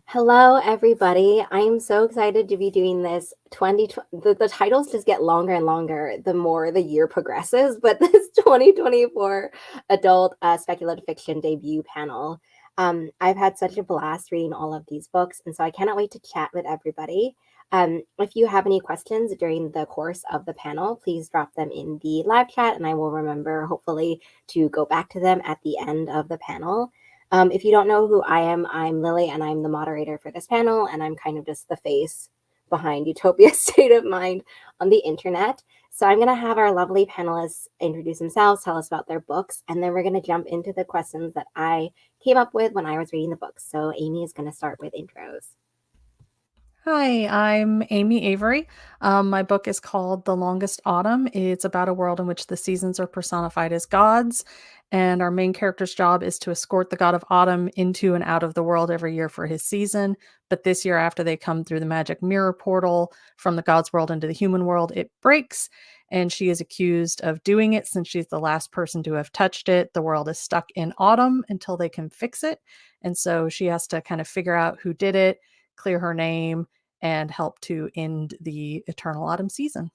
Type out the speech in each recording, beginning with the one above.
Hello, everybody. I'm so excited to be doing this. The titles just get longer and longer the more the year progresses, but this 2024 adult speculative fiction debut panel. I've had such a blast reading all of these books, and so I cannot wait to chat with everybody. If you have any questions during the course of the panel, please drop them in the live chat, and I will remember, hopefully, to go back to them at the end of the panel. If you don't know who I am, I'm Lily, and I'm the moderator for this panel, and I'm kind of just the face behind Utopia's State of Mind on the internet. So I'm going to have our lovely panelists introduce themselves, tell us about their books, and then we're going to jump into the questions that I came up with when I was reading the books. So Amy is going to start with intros. Hi, I'm Amy Avery. My book is called The Longest Autumn. It's about a world in which the seasons are personified as gods, and our main character's job is to escort the god of autumn into and out of the world every year for his season. But this year, after they come through the magic mirror portal from the god's world into the human world, it breaks, and she is accused of doing it since she's the last person to have touched it. The world is stuck in autumn until they can fix it, and so she has to kind of figure out who did it, clear her name, and help to end the eternal autumn season.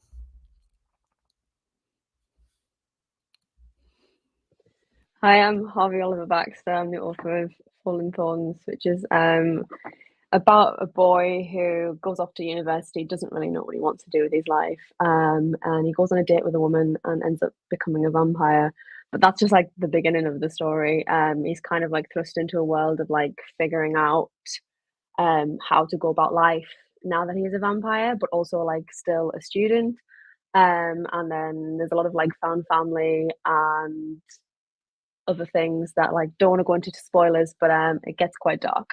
Hi, I'm Harvey Oliver Baxter. I'm the author of Fallen Thorns, which is about a boy who goes off to university, doesn't really know what he wants to do with his life, and he goes on a date with a woman and ends up becoming a vampire. But that's just like the beginning of the story. He's kind of like thrust into a world of like figuring out how to go about life now that he is a vampire, but also like still a student. And then there's a lot of like found family and other things that like don't want to go into spoilers, but it gets quite dark.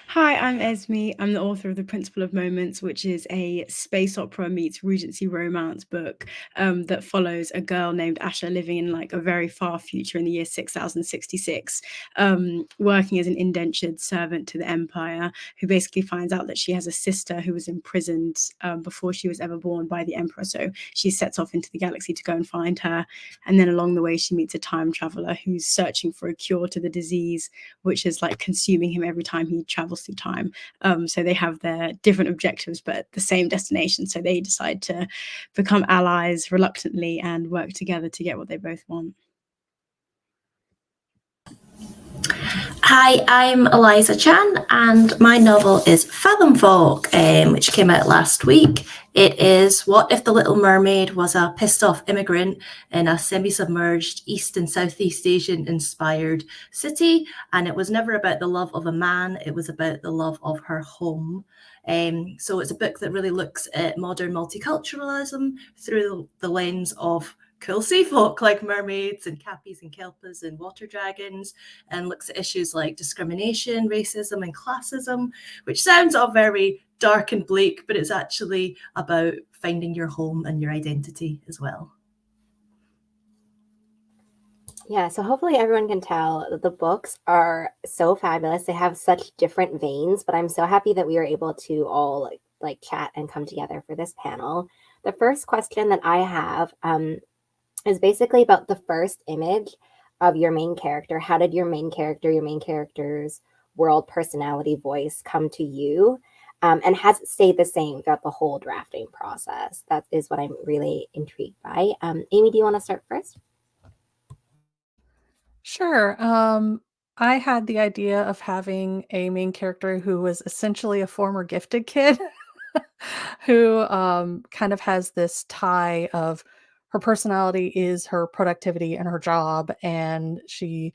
Hi, I'm Esme. I'm the author of The Principle of Moments, which is a space opera meets Regency romance book that follows a girl named Asha living in like a very far future in the year 6066, working as an indentured servant to the Empire, who basically finds out that she has a sister who was imprisoned before she was ever born by the Emperor. So she sets off into the galaxy to go and find her. And then along the way, she meets a time traveler who's searching for a cure to the disease, which is like consuming him every time he travels through time. So they have their different objectives, but the same destination. So they decide to become allies reluctantly and work together to get what they both want. Hi, I'm Eliza Chan, and my novel is Fathom Fog, which came out last week. It is what if The Little Mermaid was a pissed off immigrant in a semi-submerged East and Southeast Asian inspired city, and it was never about the love of a man, it was about the love of her home. So it's a book that really looks at modern multiculturalism through the lens of cool sea folk like mermaids and cappies and kelpas and water dragons, and looks at issues like discrimination, racism, and classism, which sounds all very dark and bleak, but it's actually about finding your home and your identity as well. Yeah, so hopefully everyone can tell that the books are so fabulous. They have such different veins, but I'm so happy that we were able to all like chat and come together for this panel. The first question that I have is basically about the first image of your main character. How did your main character's world, personality, voice come to you? And has it stayed the same throughout the whole drafting process? That is what I'm really intrigued by. Amy, do you want to start first? Sure. I had the idea of having a main character who was essentially a former gifted kid who kind of has this tie of her personality is her productivity and her job, and she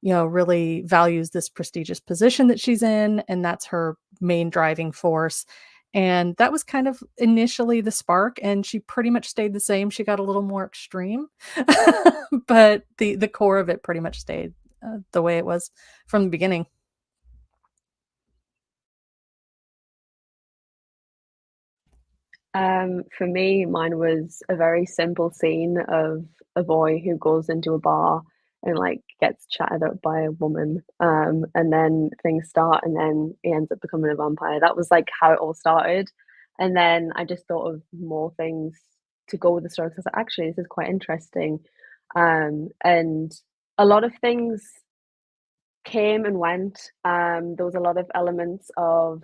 really values this prestigious position that she's in, and that's her main driving force. And that was kind of initially the spark, and she pretty much stayed the same. She got a little more extreme, but the core of it pretty much stayed the way it was from the beginning. For me, mine was a very simple scene of a boy who goes into a bar and like gets chatted up by a woman, and then things start, and then he ends up becoming a vampire. That was like how it all started, and then I just thought of more things to go with the story because actually this is quite interesting, and a lot of things came and went. There was a lot of elements of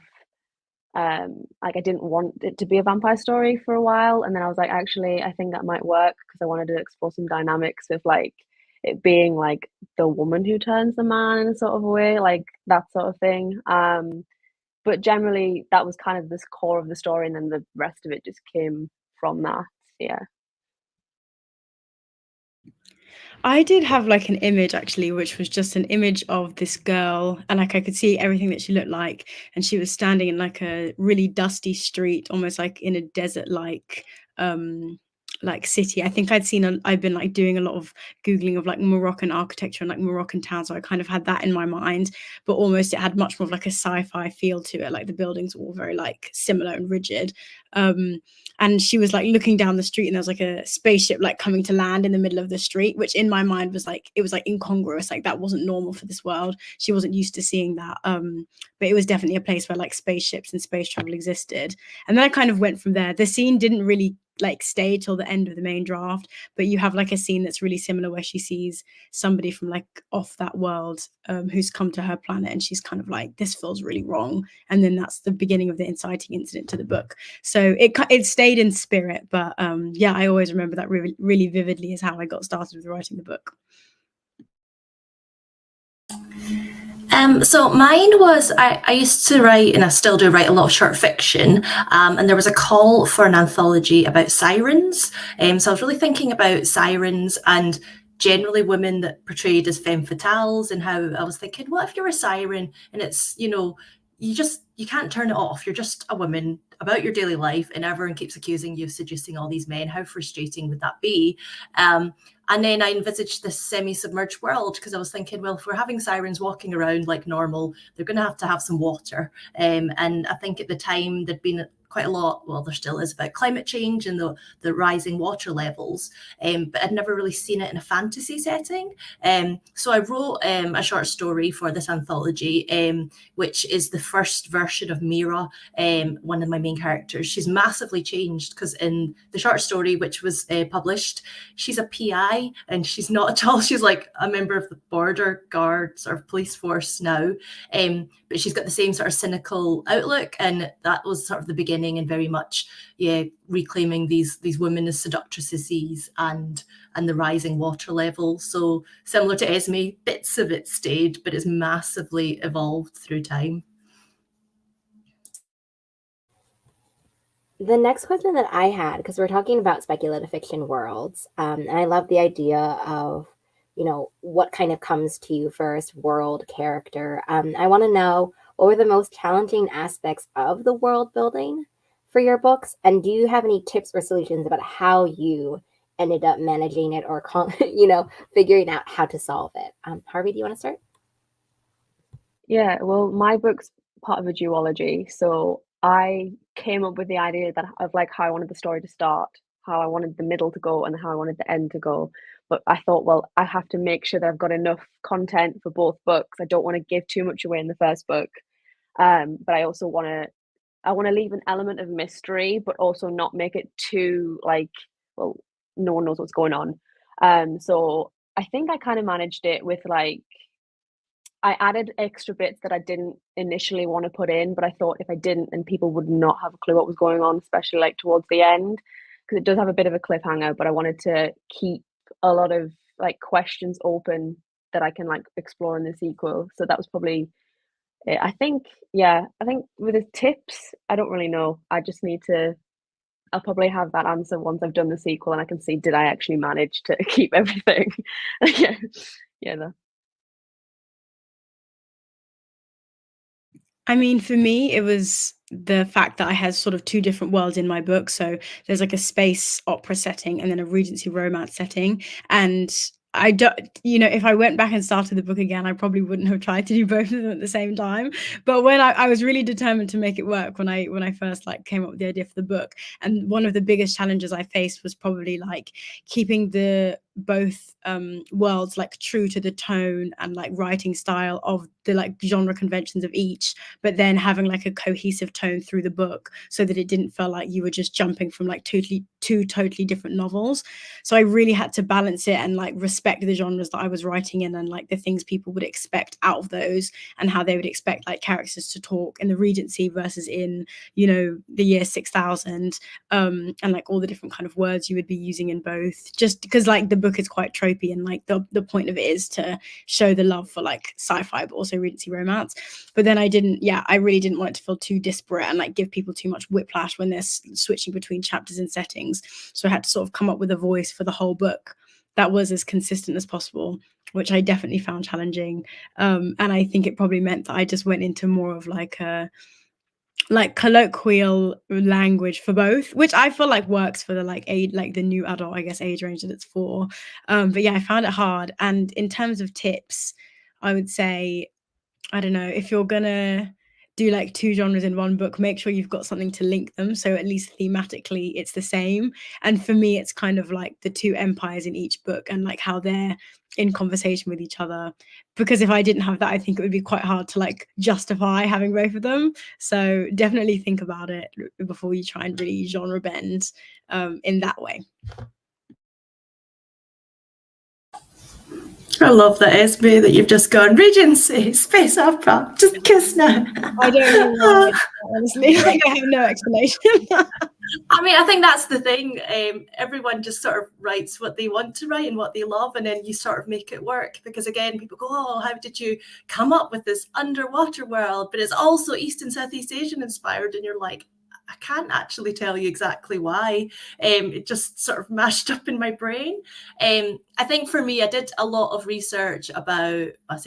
like I didn't want it to be a vampire story for a while, and then I was like, actually, I think that might work because I wanted to explore some dynamics with like it being like the woman who turns the man in a sort of a way, like that sort of thing. But generally, that was kind of this core of the story, and then the rest of it just came from that. Yeah. I did have like an image actually, which was just an image of this girl, and like I could see everything that she looked like, and she was standing in like a really dusty street, almost like in a desert like city. I think I'd been like doing a lot of Googling of like Moroccan architecture and like Moroccan towns. So I kind of had that in my mind, but almost it had much more of like a sci-fi feel to it. Like the buildings were all very like similar and rigid. And she was like looking down the street, and there was like a spaceship like coming to land in the middle of the street, which in my mind was like, it was like incongruous. Like that wasn't normal for this world. She wasn't used to seeing that. But it was definitely a place where like spaceships and space travel existed. And then I kind of went from there. The scene didn't really like stay till the end of the main draft, but you have like a scene that's really similar where she sees somebody from like off that world who's come to her planet, and she's kind of like, this feels really wrong. And then that's the beginning of the inciting incident to the book. So it stayed in spirit, but yeah, I always remember that really, really vividly is how I got started with writing the book. So mine was, I used to write, and I still do write a lot of short fiction, and there was a call for an anthology about sirens. So I was really thinking about sirens and generally women that portrayed as femme fatales, and how I was thinking, what if you're a siren and it's, you can't turn it off. You're just a woman about your daily life, and everyone keeps accusing you of seducing all these men. How frustrating would that be? And then I envisaged this semi-submerged world, because I was thinking, well, if we're having sirens walking around like normal, they're going to have some water. And I think at the time there'd been quite a lot, well, there still is, about climate change and the rising water levels, but I'd never really seen it in a fantasy setting. So I wrote a short story for this anthology, which is the first version of Mira, one of my main characters. She's massively changed, because in the short story, which was published, she's a PI, and she's not at all. She's like a member of the border guards or police force now, but she's got the same sort of cynical outlook, and that was sort of the beginning, and very much, reclaiming these women as seductresses and the rising water level. So similar to Esme, bits of it stayed, but it's massively evolved through time. The next question that I had, because we're talking about speculative fiction worlds, and I love the idea of, what kind of comes to you first, world, character. I want to know, what were the most challenging aspects of the world building for your books? And do you have any tips or solutions about how you ended up managing it, or, figuring out how to solve it? Harvey, do you want to start? Yeah, well, my book's part of a duology, so I came up with the idea of like how I wanted the story to start, how I wanted the middle to go, and how I wanted the end to go. But I thought, well, I have to make sure that I've got enough content for both books. I don't want to give too much away in the first book, but I also want to leave an element of mystery, but also not make it too like, well, no one knows what's going on. So I think I kind of managed it with like, I added extra bits that I didn't initially want to put in, but I thought if I didn't, then people would not have a clue what was going on, especially like towards the end, because it does have a bit of a cliffhanger. But I wanted to keep a lot of like questions open that I can like explore in the sequel. So that was probably it. I think with the tips, I don't really know. I just need to. I'll probably have that answer once I've done the sequel and I can see, did I actually manage to keep everything? Yeah, yeah. I mean, for me, it was the fact that I had sort of two different worlds in my book. So there's like a space opera setting and then a Regency romance setting. And I don't, if I went back and started the book again, I probably wouldn't have tried to do both of them at the same time. But when I was really determined to make it work when I first like came up with the idea for the book. And one of the biggest challenges I faced was probably like keeping the both worlds like true to the tone and like writing style of the like genre conventions of each, but then having like a cohesive tone through the book so that it didn't feel like you were just jumping from like two totally different novels. So I really had to balance it and like respect the genres that I was writing in and like the things people would expect out of those and how they would expect like characters to talk in the Regency versus in, you know, the year 6000, and like all the different kind of words you would be using in both, just because like the book is quite tropey and like the point of it is to show the love for like sci-fi but also Regency romance. But then I really didn't want it to feel too disparate and like give people too much whiplash when they're switching between chapters and settings. So I had to sort of come up with a voice for the whole book that was as consistent as possible, which I definitely found challenging. And I think it probably meant that I just went into more of like a colloquial language for both, which I feel like works for the like age, like the new adult, I guess, age range that it's for. But yeah, I found it hard. And in terms of tips, I would say, I don't know, if you're gonna do like two genres in one book, make sure you've got something to link them. So at least thematically it's the same. And for me, it's kind of like the two empires in each book and like how they're in conversation with each other. Because if I didn't have that, I think it would be quite hard to like justify having both of them. So definitely think about it before you try and really genre bend in that way. I love that, Esme, that you've just gone Regency, space opera, just kiss now. I don't know why, honestly. Like, I have no explanation. I mean, I think that's the thing. Everyone just sort of writes what they want to write and what they love, and then you sort of make it work. Because again, people go, "Oh, how did you come up with this underwater world?" But it's also East and Southeast Asian inspired, and you're like, I can't actually tell you exactly why. It just sort of mashed up in my brain. I think for me, I did a lot of research about, I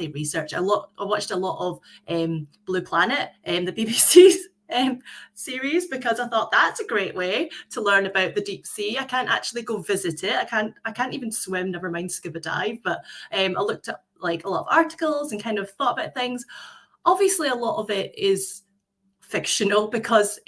watched a lot of Blue Planet, the BBC's series, because I thought that's a great way to learn about the deep sea. I can't actually go visit it. I can't even swim, never mind scuba dive. But I looked at like a lot of articles and kind of thought about things. Obviously, a lot of it is fictional because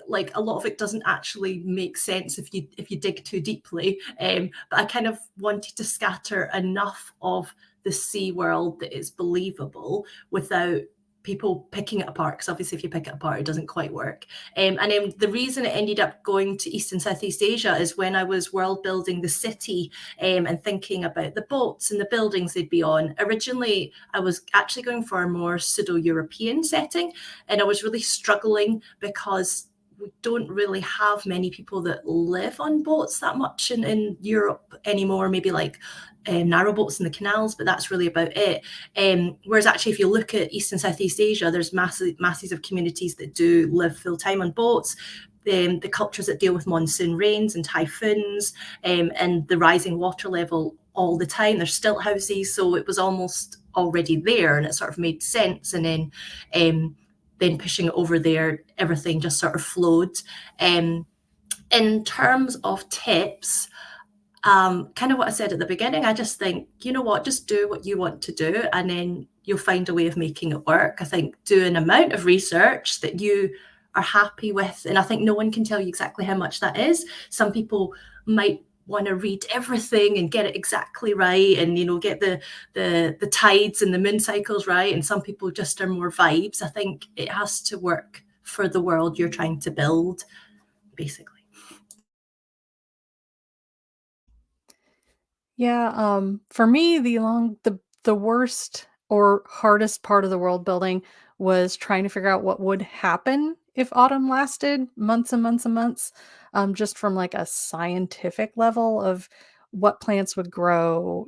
like a lot of it doesn't actually make sense if you dig too deeply. But I kind of wanted to scatter enough of the sea world that is believable without people picking it apart, because obviously if you pick it apart, it doesn't quite work. And then the reason it ended up going to East and Southeast Asia is when I was world building the city and thinking about the boats and the buildings they'd be on. Originally, I was actually going for a more pseudo-European setting, and I was really struggling because we don't really have many people that live on boats that much in Europe anymore, maybe like narrow boats in the canals, but that's really about it. Whereas actually, if you look at East and Southeast Asia, there's masses of communities that do live full time on boats. The cultures that deal with monsoon rains and typhoons and the rising water level all the time. There's stilt houses, so it was almost already there, and it sort of made sense. And then pushing it over there, everything just sort of flowed. In terms of tips, kind of what I said at the beginning, I just think, you know what, just do what you want to do, and then you'll find a way of making it work. I think do an amount of research that you are happy with, and I think no one can tell you exactly how much that is. Some people might want to read everything and get it exactly right, and get the tides and the moon cycles right, and some people just are more vibes. I think it has to work for the world you're trying to build, basically. Yeah, for me, the worst or hardest part of the world building was trying to figure out what would happen if autumn lasted months and months and months, just from like a scientific level of what plants would grow,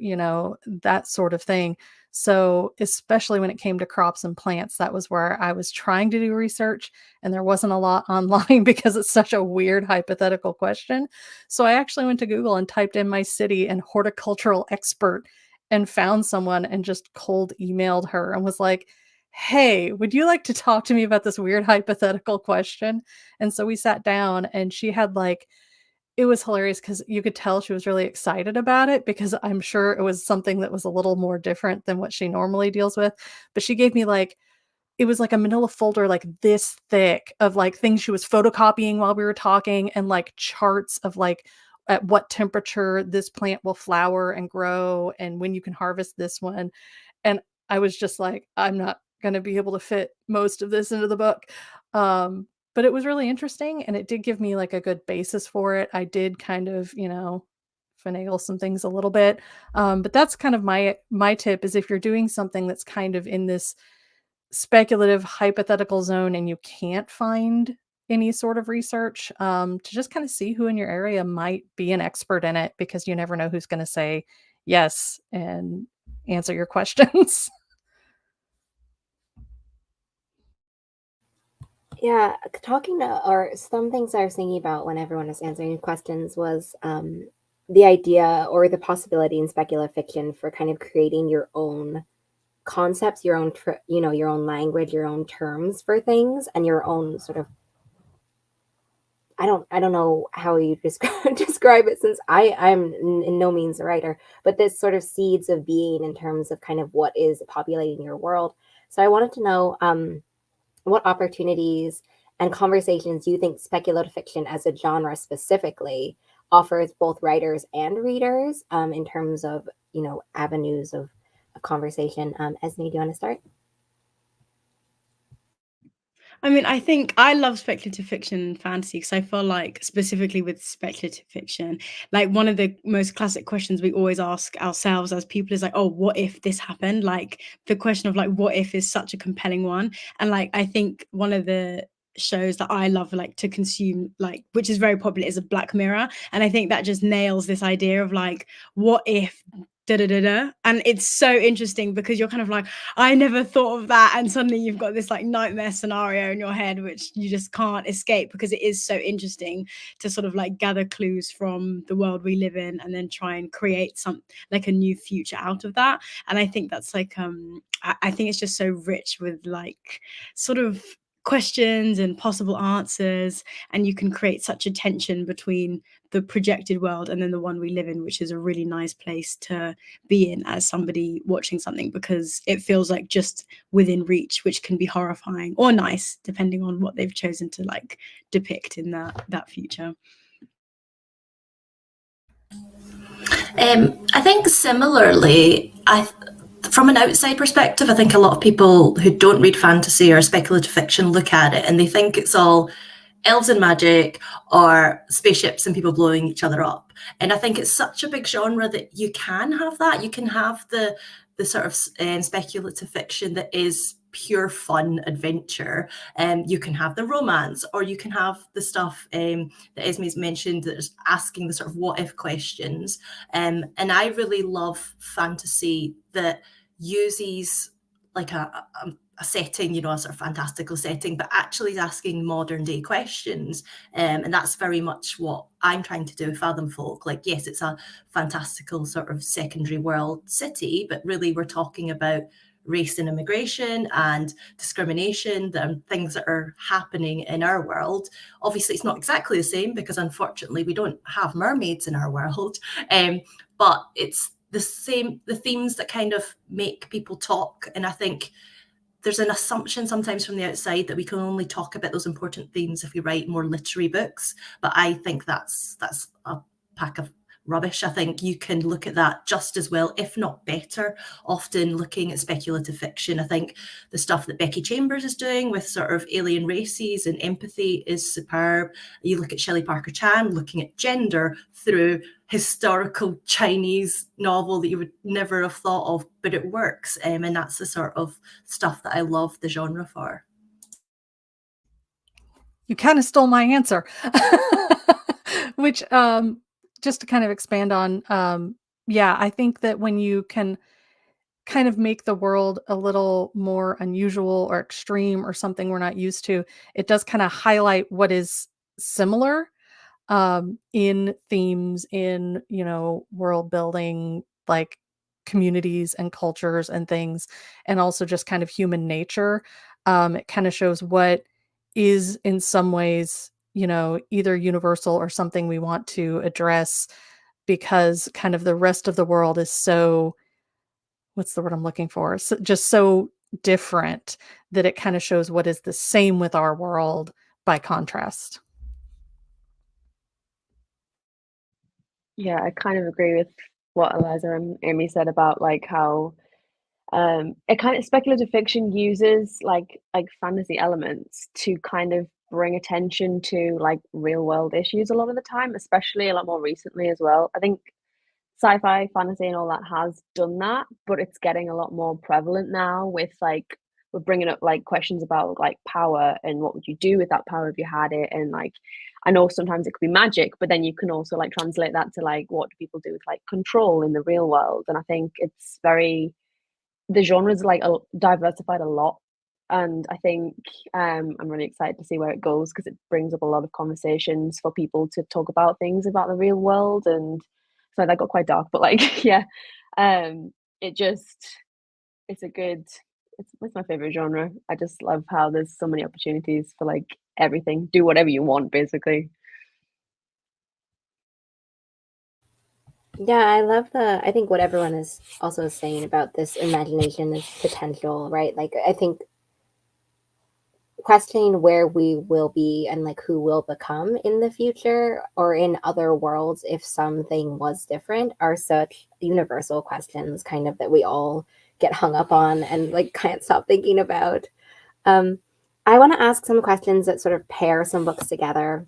that sort of thing. So, especially when it came to crops and plants, that was where I was trying to do research, and there wasn't a lot online because it's such a weird hypothetical question. So I actually went to Google and typed in my city and horticultural expert and found someone and just cold emailed her and was like, "Hey, would you like to talk to me about this weird hypothetical question?" And so we sat down, and she had like, it was hilarious because you could tell she was really excited about it, because I'm sure it was something that was a little more different than what she normally deals with. But she gave me like, it was like a manila folder like this thick of like things she was photocopying while we were talking, and like charts of like at what temperature this plant will flower and grow and when you can harvest this one. And I was just like, I'm not going to be able to fit most of this into the book. But it was really interesting and it did give me like a good basis for it. I did kind of, finagle some things a little bit. But that's kind of my tip is if you're doing something that's kind of in this speculative hypothetical zone and you can't find any sort of research, to just kind of see who in your area might be an expert in it because you never know who's going to say yes and answer your questions. Yeah, or some things I was thinking about when everyone was answering questions was the idea or the possibility in speculative fiction for kind of creating your own concepts, your own, your own language, your own terms for things, and your own sort of. I don't know how you describe it since I'm in no means a writer, but this sort of seeds of being in terms of kind of what is populating your world. So I wanted to know what opportunities and conversations do you think speculative fiction as a genre specifically offers both writers and readers in terms of, avenues of conversation? Esme, do you want to start? I mean, I think I love speculative fiction and fantasy because I feel like specifically with speculative fiction, like one of the most classic questions we always ask ourselves as people is like, oh, what if this happened? Like the question of like, what if is such a compelling one. And like, I think one of the shows that I love like to consume, like, which is very popular, is a Black Mirror. And I think that just nails this idea of like, what if da da da da. And it's so interesting because you're kind of like, I never thought of that. And suddenly you've got this like nightmare scenario in your head, which you just can't escape because it is so interesting to sort of like gather clues from the world we live in and then try and create some like a new future out of that. And I think that's like, I think it's just so rich with like sort of questions and possible answers, and you can create such a tension between the projected world and then the one we live in, which is a really nice place to be in as somebody watching something because it feels like just within reach, which can be horrifying or nice depending on what they've chosen to like depict in that future. I think similarly, from an outside perspective, I think a lot of people who don't read fantasy or speculative fiction look at it and they think it's all elves and magic or spaceships and people blowing each other up. And I think it's such a big genre that you can have that. You can have the sort of speculative fiction that is pure fun adventure. You can have the romance, or you can have the stuff that Esme's mentioned that is asking the sort of what if questions. And I really love fantasy that uses like a setting, a sort of fantastical setting, but actually is asking modern day questions. And that's very much what I'm trying to do with Fathom Folk. Like, yes, it's a fantastical sort of secondary world city, but really we're talking about race and immigration and discrimination, the things that are happening in our world. Obviously, it's not exactly the same because unfortunately we don't have mermaids in our world, but it's the themes that kind of make people talk. And I think there's an assumption sometimes from the outside that we can only talk about those important themes if we write more literary books. But I think that's a pack of rubbish. I think you can look at that just as well, if not better, often looking at speculative fiction. I think the stuff that Becky Chambers is doing with sort of alien races and empathy is superb. You look at Shelley Parker Chan looking at gender through historical Chinese novel that you would never have thought of, but it works. And that's the sort of stuff that I love the genre for. You kind of stole my answer, which just to kind of expand on, yeah, I think that when you can kind of make the world a little more unusual or extreme or something we're not used to, it does kind of highlight what is similar in themes, in, world building, like communities and cultures and things, and also just kind of human nature. It kind of shows what is in some ways, either universal or something we want to address because kind of the rest of the world is so, what's the word I'm looking for? So, just so different that it kind of shows what is the same with our world by contrast. Yeah, I kind of agree with what Eliza and Amy said about like how it kind of speculative fiction uses like fantasy elements to kind of bring attention to like real world issues a lot of the time, especially a lot more recently as well. I think sci-fi, fantasy, and all that has done that, but it's getting a lot more prevalent now with like we're bringing up like questions about like power and what would you do with that power if you had it, and like I know sometimes it could be magic, but then you can also like translate that to like what do people do with like control in the real world, and I think it's very the genre's like diversified a lot, and I think I'm really excited to see where it goes because it brings up a lot of conversations for people to talk about things about the real world. And so that got quite dark, but like yeah, it just it's a good it's my favorite genre. I just love how there's so many opportunities for like everything. Do whatever you want, basically. Yeah, I think what everyone is also saying about this imagination is potential, right? Like, I think questioning where we will be and like who will become in the future or in other worlds if something was different are such universal questions, kind of, that we all get hung up on and like can't stop thinking about. Um, I want to ask some questions that sort of pair some books together.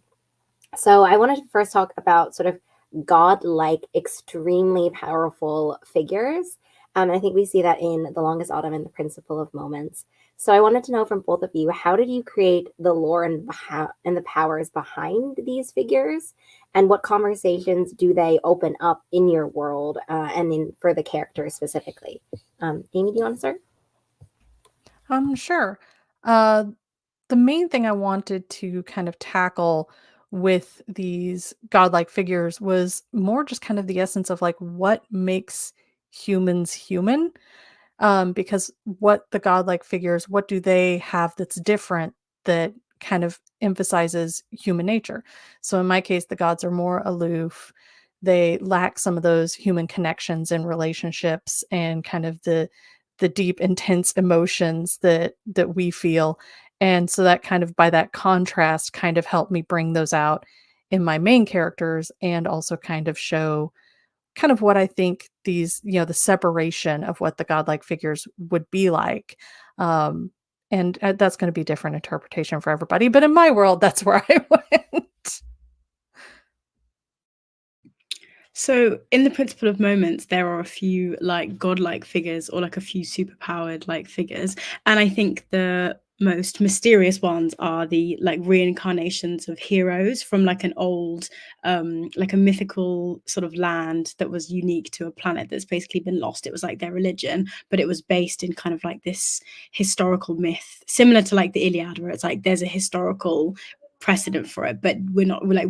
So I wanted to first talk about sort of godlike, extremely powerful figures. I think we see that in The Longest Autumn and The Principle of Moments. So I wanted to know from both of you, how did you create the lore and the powers behind these figures? And what conversations do they open up in your world and in for the characters specifically? Amy, do you want to start? Sure. Uh, the main thing I wanted to kind of tackle with these godlike figures was more just kind of the essence of like what makes humans human. Because what the godlike figures, what do they have that's different that kind of emphasizes human nature? So in my case, the gods are more aloof. They lack some of those human connections and relationships and kind of the deep, intense emotions that we feel. And so that kind of by that contrast kind of helped me bring those out in my main characters and also kind of show kind of what I think these, the separation of what the godlike figures would be like. Um, and that's going to be different interpretation for everybody. But in my world, that's where I went. So in the Principle of Moments, there are a few like godlike figures or like a few superpowered like figures. And I think the most mysterious ones are the like reincarnations of heroes from like an old like a mythical sort of land that was unique to a planet that's basically been lost. It was like their religion, but it was based in kind of like this historical myth similar to like the Iliad, where it's like there's a historical precedent for it, but we're like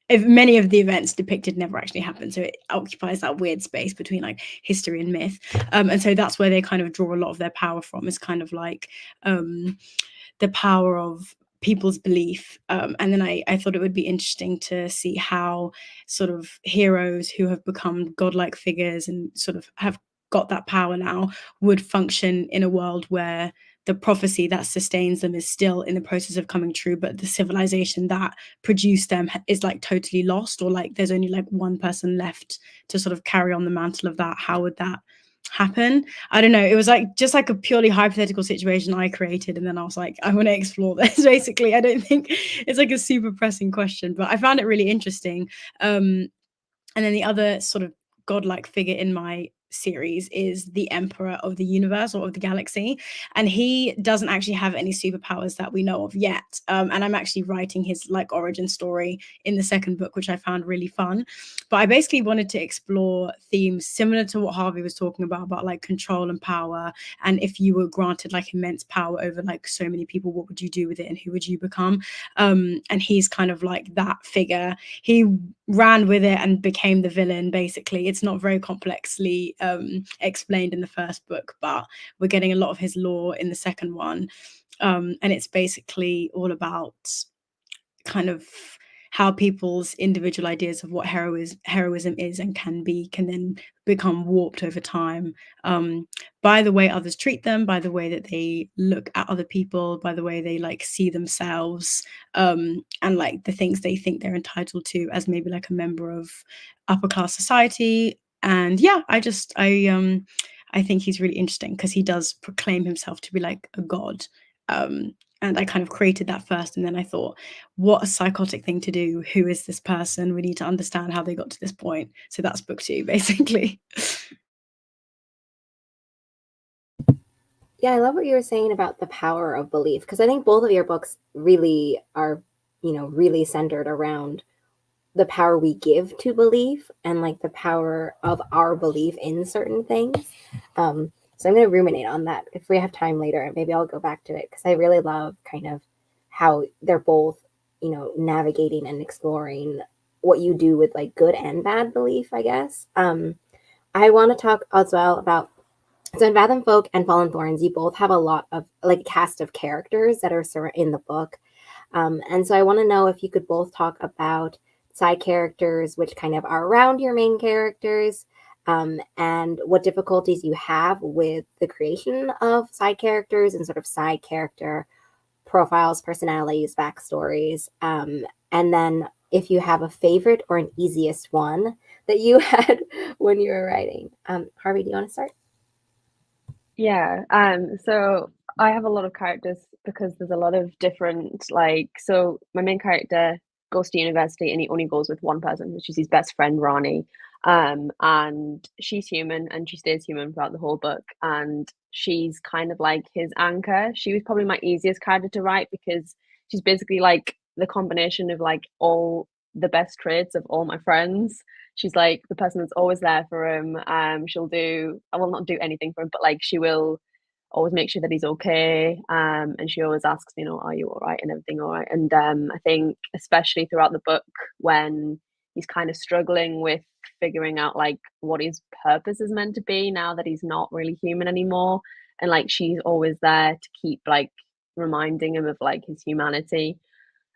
if many of the events depicted never actually happened, so it occupies that weird space between like history and myth. And so that's where they kind of draw a lot of their power from, is kind of like the power of people's belief. And then I thought it would be interesting to see how sort of heroes who have become godlike figures and sort of have got that power now would function in a world where the prophecy that sustains them is still in the process of coming true, but the civilization that produced them is like totally lost, or like there's only like one person left to sort of carry on the mantle of that. How would that happen? I don't know. It was like just like a purely hypothetical situation I created, and then I was like, I want to explore this. Basically, I don't think it's like a super pressing question, but I found it really interesting. And then the other sort of godlike figure in my series is the emperor of the universe or of the galaxy, and he doesn't actually have any superpowers that we know of yet. And I'm actually writing his like origin story in the second book, which I found really fun. But I basically wanted to explore themes similar to what Harvey was talking about like control and power, and if you were granted like immense power over like so many people, what would you do with it and who would you become? And he's kind of like that figure. He ran with it and became the villain. Basically, it's not very complexly explained in the first book, but we're getting a lot of his lore in the second one. And it's basically all about kind of how people's individual ideas of what heroism is and can then become warped over time, by the way others treat them, by the way that they look at other people, by the way they like see themselves, and like the things they think they're entitled to as maybe like a member of upper class society. And yeah, I think he's really interesting because he does proclaim himself to be like a god. And I kind of created that first, and then I thought, what a psychotic thing to do. Who is this person? We need to understand how they got to this point. So that's book 2, basically. Yeah, I love what you were saying about the power of belief, because I think both of your books really are, really centered around the power we give to belief and like the power of our belief in certain things. So I'm going to ruminate on that. If we have time later, maybe I'll go back to it, because I really love kind of how they're both, navigating and exploring what you do with like good and bad belief, I guess. I want to talk as well about, so in Fathom Folk and Fallen Thorns, you both have a lot of like cast of characters that are in the book. And so I want to know if you could both talk about side characters, which kind of are around your main characters, and what difficulties you have with the creation of side characters and sort of side character profiles, personalities, backstories. And then if you have a favorite or an easiest one that you had when you were writing. Harvey, do you want to start? Yeah, so I have a lot of characters because there's a lot of different, like, so my main character goes to university and he only goes with one person, which is his best friend, Ronnie. And she's human and she stays human throughout the whole book. And she's kind of like his anchor. She was probably my easiest character to write because she's basically like the combination of like all the best traits of all my friends. She's like the person that's always there for him. She'll do, I will not do anything for him, but like she will always make sure that he's okay. And she always asks, are you all right and everything all right? And I think especially throughout the book when he's kind of struggling with figuring out like what his purpose is meant to be now that he's not really human anymore. And like she's always there to keep like reminding him of like his humanity.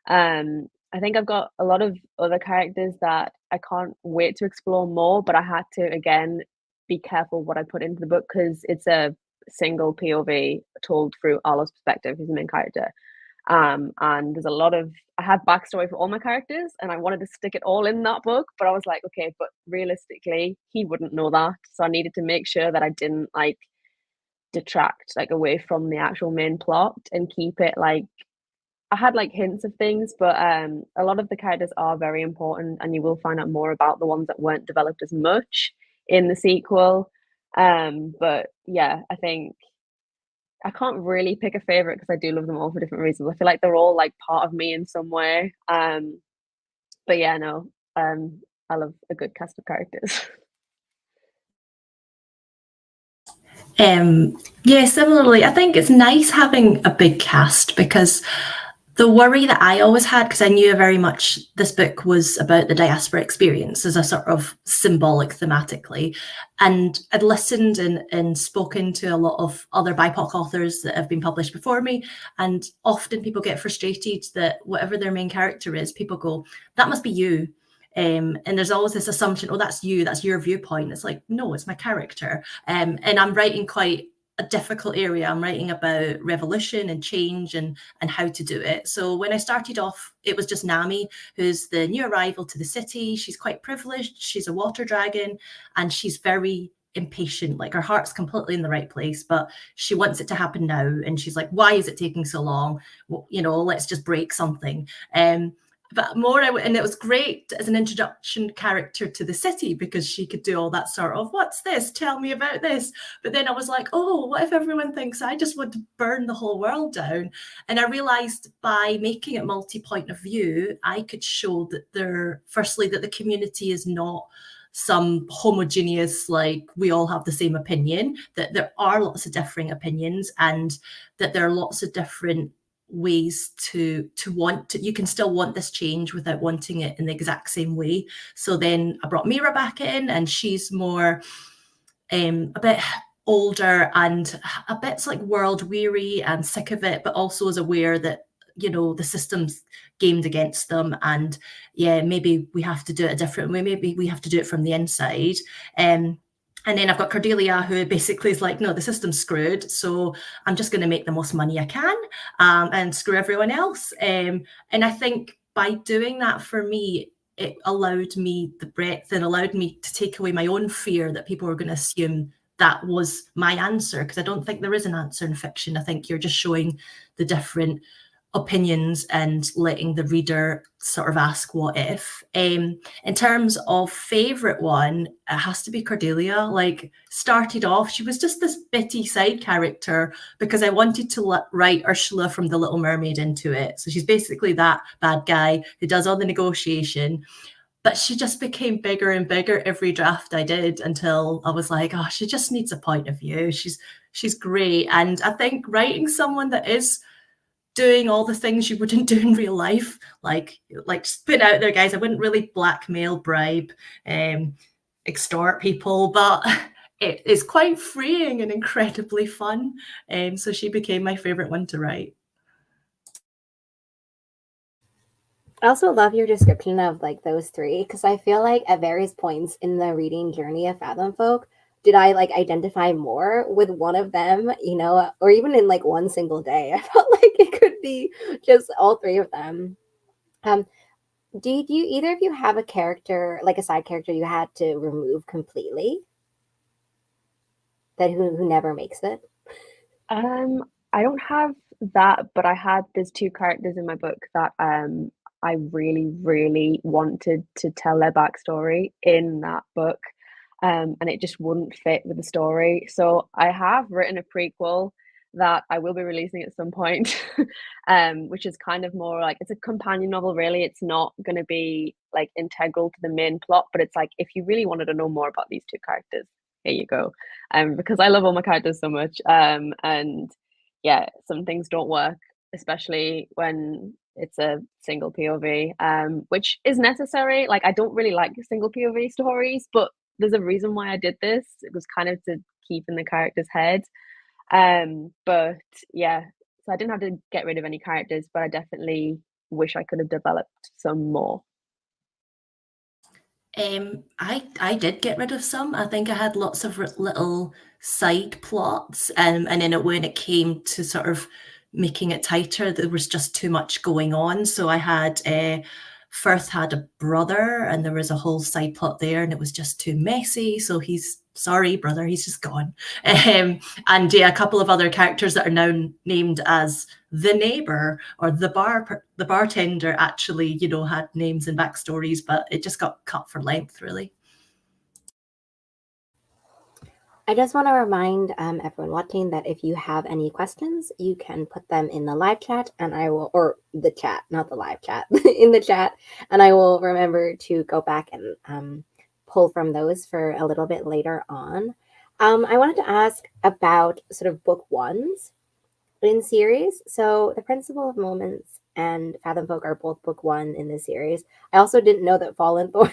I think I've got a lot of other characters that I can't wait to explore more, but I had to again be careful what I put into the book because it's a single POV told through Arlo's perspective, who's the main character. And there's a lot of I have backstory for all my characters, and I wanted to stick it all in that book, but I was like, okay, but realistically, he wouldn't know that, so I needed to make sure that I didn't like detract like away from the actual main plot and keep it like I had like hints of things, but a lot of the characters are very important, and you will find out more about the ones that weren't developed as much in the sequel. But yeah, I think I can't really pick a favorite because I do love them all for different reasons. I feel like they're all like part of me in some way. But yeah, no, I love a good cast of characters. Yeah, similarly, I think it's nice having a big cast because the worry that I always had, because I knew very much this book was about the diaspora experience as a sort of symbolic thematically. And I'd listened and spoken to a lot of other BIPOC authors that have been published before me. And often people get frustrated that whatever their main character is, people go, that must be you. And there's always this assumption, oh, that's you, that's your viewpoint. It's like, no, it's my character. And I'm writing quite a difficult area. I'm writing about revolution and change and how to do it. So when I started off, it was just Nami, who's the new arrival to the city. She's quite privileged. She's a water dragon and she's very impatient. Like her heart's completely in the right place, but she wants it to happen now. And she's like, why is it taking so long? Well, let's just break something. But and it was great as an introduction character to the city because she could do all that sort of, what's this? Tell me about this. But then I was like, oh, what if everyone thinks I just want to burn the whole world down? And I realized by making it multi-point of view, I could show that firstly, that the community is not some homogeneous, like we all have the same opinion, that there are lots of differing opinions and that there are lots of different ways to want to, you can still want this change without wanting it in the exact same way. So then I brought Mira back in and she's more a bit older and a bit like world weary and sick of it, but also is aware that the system's gamed against them, and maybe we have to do it a different way. Maybe we have to do it from the inside. And then I've got Cordelia, who basically is like, no, the system's screwed, so I'm just going to make the most money I can and screw everyone else. And I think by doing that, for me, it allowed me the breadth and allowed me to take away my own fear that people were going to assume that was my answer, because I don't think there is an answer in fiction. I think you're just showing the different opinions and letting the reader sort of ask what if. In terms of favorite one, it has to be Cordelia. Like, started off, she was just this bitty side character because I wanted to write Ursula from The Little Mermaid into it. So she's basically that bad guy who does all the negotiation. But she just became bigger and bigger every draft I did, until I was like, oh, she just needs a point of view. She's great. And I think writing someone that is doing all the things you wouldn't do in real life, like just put out there, guys, I wouldn't really blackmail, bribe, extort people, but it is quite freeing and incredibly fun. So she became my favorite one to write. I also love your description of like those three, because I feel like at various points in the reading journey of Fathom Folk, did I like identify more with one of them, or even in like one single day? I felt like it could be just all three of them. Did you either of you have a character, like a side character, you had to remove completely, that who never makes it? I don't have that, but there's two characters in my book that I really, really wanted to tell their backstory in that book. And it just wouldn't fit with the story. So I have written a prequel that I will be releasing at some point, which is kind of more like, it's a companion novel, really. It's not going to be like integral to the main plot, but it's like, if you really wanted to know more about these two characters, here you go. Because I love all my characters so much. And yeah, some things don't work, especially when it's a single POV, which is necessary. Like, I don't really like single POV stories, but there's a reason why I did this. It was kind of to keep in the character's head. But yeah, so I didn't have to get rid of any characters, but I definitely wish I could have developed some more. I did get rid of some. I think I had lots of little side plots, and then when it came to sort of making it tighter, there was just too much going on. So I had Firth had a brother, and there was a whole side plot there, and it was just too messy. So he's sorry, brother, he's just gone. And yeah, a couple of other characters that are now named as the neighbor or the bartender actually, had names and backstories, but it just got cut for length, really. I just want to remind everyone watching that if you have any questions, you can put them in the live chat, and I will, or the chat, not the live chat, in the chat, and I will remember to go back and pull from those for a little bit later on. I wanted to ask about sort of book ones in series. So The Principle of Moments and Fathom Folk are both book one in this series. I also didn't know that Fallen Thorns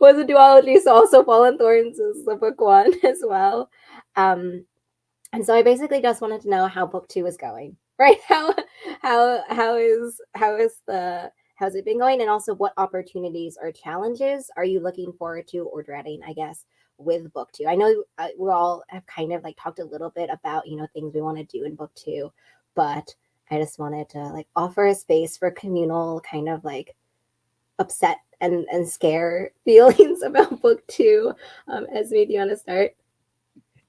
was a duology, so also Fallen Thorns is the book one as well. And so I basically just wanted to know how book two is going, right? How's it been going, and also what opportunities or challenges are you looking forward to or dreading, I guess, with book two? I know we all have kind of like talked a little bit about things we want to do in book two, but I just wanted to like offer a space for communal kind of like upset and scare feelings about book two. Esme, do you want to start?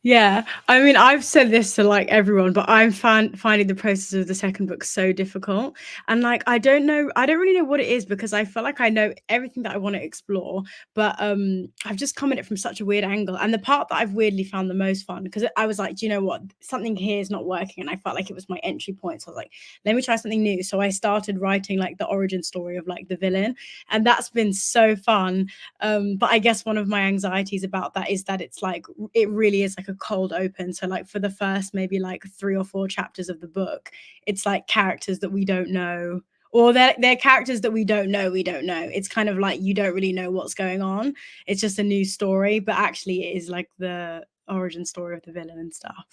Yeah, I mean, I've said this to like everyone, but I'm finding the process of the second book so difficult. And like, I don't really know what it is, because I feel like I know everything that I want to explore, but I've just come at it from such a weird angle. And the part that I've weirdly found the most fun, because I was like, do you know what? Something here is not working. And I felt like it was my entry point. So I was like, let me try something new. So I started writing like the origin story of like the villain. And that's been so fun. But I guess one of my anxieties about that is that it's like, it really is like a cold open. So like for the first maybe like 3 or 4 chapters of the book, it's like characters that we don't know, or they're characters that we don't know. It's kind of like you don't really know what's going on. It's just a new story, but actually it is like the origin story of the villain and stuff,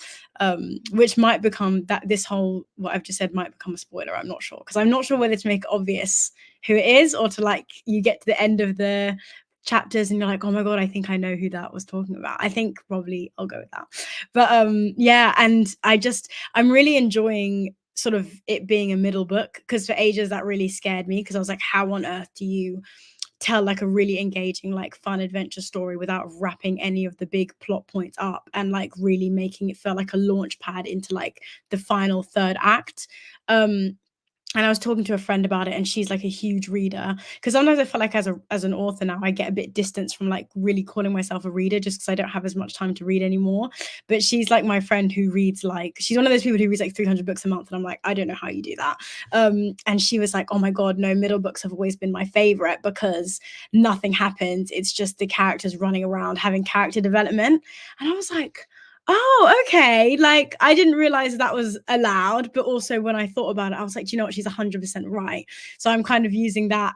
which might become that this whole what I've just said might become a spoiler. I'm not sure, because I'm not sure whether to make obvious who it is, or to like you get to the end of the chapters and you're like, oh my god, I think I know who that was talking about. I think probably I'll go with that. But yeah, and I'm really enjoying sort of it being a middle book, because for ages that really scared me, because I was like, how on earth do you tell like a really engaging, like fun adventure story without wrapping any of the big plot points up and like really making it feel like a launch pad into like the final third act. And I was talking to a friend about it, and she's like a huge reader, because sometimes I feel like as an author now I get a bit distanced from like really calling myself a reader, just because I don't have as much time to read anymore. But she's like my friend who reads, like she's one of those people who reads like 300 books a month, and I'm like, I don't know how you do that. And she was like, oh my god, no, middle books have always been my favorite, because nothing happens, it's just the characters running around having character development. And I was like, oh, okay. Like, I didn't realize that was allowed. But also when I thought about it, I was like, do you know what? She's 100% right. So I'm kind of using that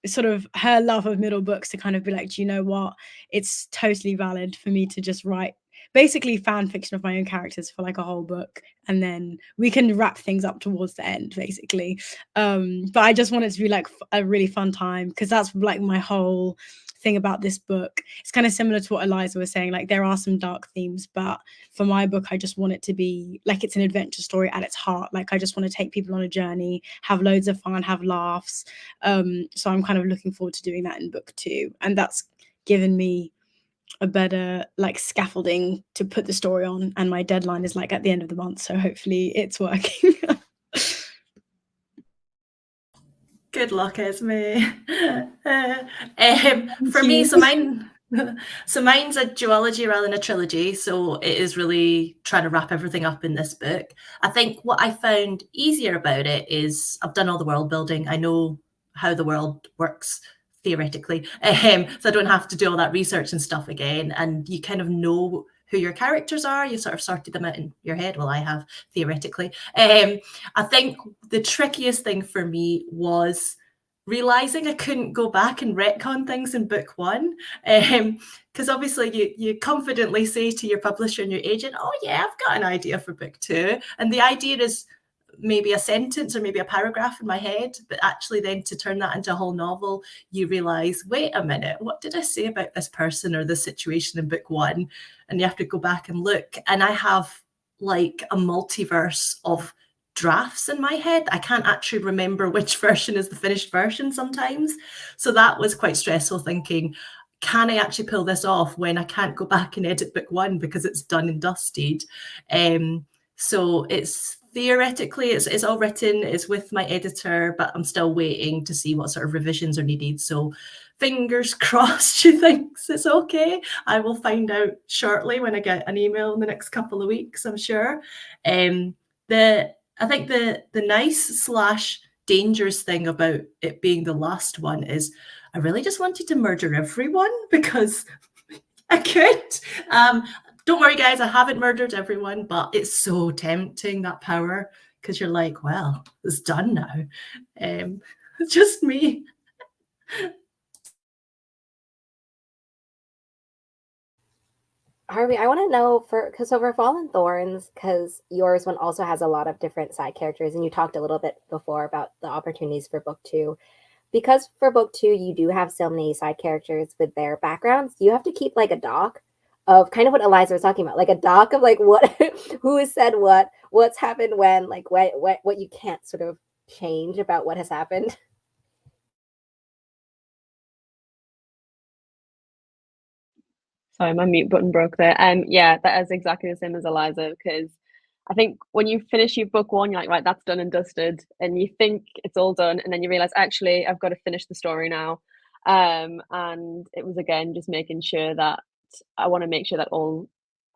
sort of her love of middle books to kind of be like, do you know what? It's totally valid for me to just write basically fan fiction of my own characters for like a whole book, and then we can wrap things up towards the end, basically. But I just want it to be like a really fun time, because that's like my whole thing about this book. It's kind of similar to what Eliza was saying, like there are some dark themes, but for my book I just want it to be like it's an adventure story at its heart. Like I just want to take people on a journey, have loads of fun, have laughs. So I'm kind of looking forward to doing that in book 2, and that's given me a better like scaffolding to put the story on, and my deadline is like at the end of the month, so hopefully it's working. Good luck, Esme. For me, so mine's a duology rather than a trilogy, so it is really trying to wrap everything up in this book. I think what I found easier about it is I've done all the world building. I know how the world works theoretically, so I don't have to do all that research and stuff again, and you kind of know who your characters are. You sort of sorted them out in your head. Well, I have theoretically. I think the trickiest thing for me was realizing I couldn't go back and retcon things in book 1, because obviously you confidently say to your publisher and your agent, oh yeah, I've got an idea for book 2, and the idea is maybe a sentence or maybe a paragraph in my head, but actually then to turn that into a whole novel, you realize, wait a minute, what did I say about this person or this situation in book 1? And you have to go back and look. And I have like a multiverse of drafts in my head. I can't actually remember which version is the finished version sometimes. So that was quite stressful, thinking, can I actually pull this off when I can't go back and edit book 1 because it's done and dusted? So it's theoretically, it's all written, it's with my editor, but I'm still waiting to see what sort of revisions are needed. So fingers crossed she thinks it's okay. I will find out shortly when I get an email in the next couple of weeks, I'm sure. I think the nice / dangerous thing about it being the last one is I really just wanted to murder everyone because I could. Don't worry, guys, I haven't murdered everyone, but it's so tempting, that power, because you're like, well, it's done now. It's just me. Harvey, I want to know because for Fallen Thorns, because yours one also has a lot of different side characters, and you talked a little bit before about the opportunities for book 2. Because for book 2, you do have so many side characters with their backgrounds, you have to keep like a doc of kind of what Eliza was talking about, like a doc of like what, who has said what, what's happened when, like what you can't sort of change about what has happened. Sorry, my mute button broke there. Yeah, that is exactly the same as Eliza, because I think when you finish your book 1, you're like, right, that's done and dusted, and you think it's all done, and then you realize, actually, I've got to finish the story now. And it was, again, just making sure that I want to make sure that all,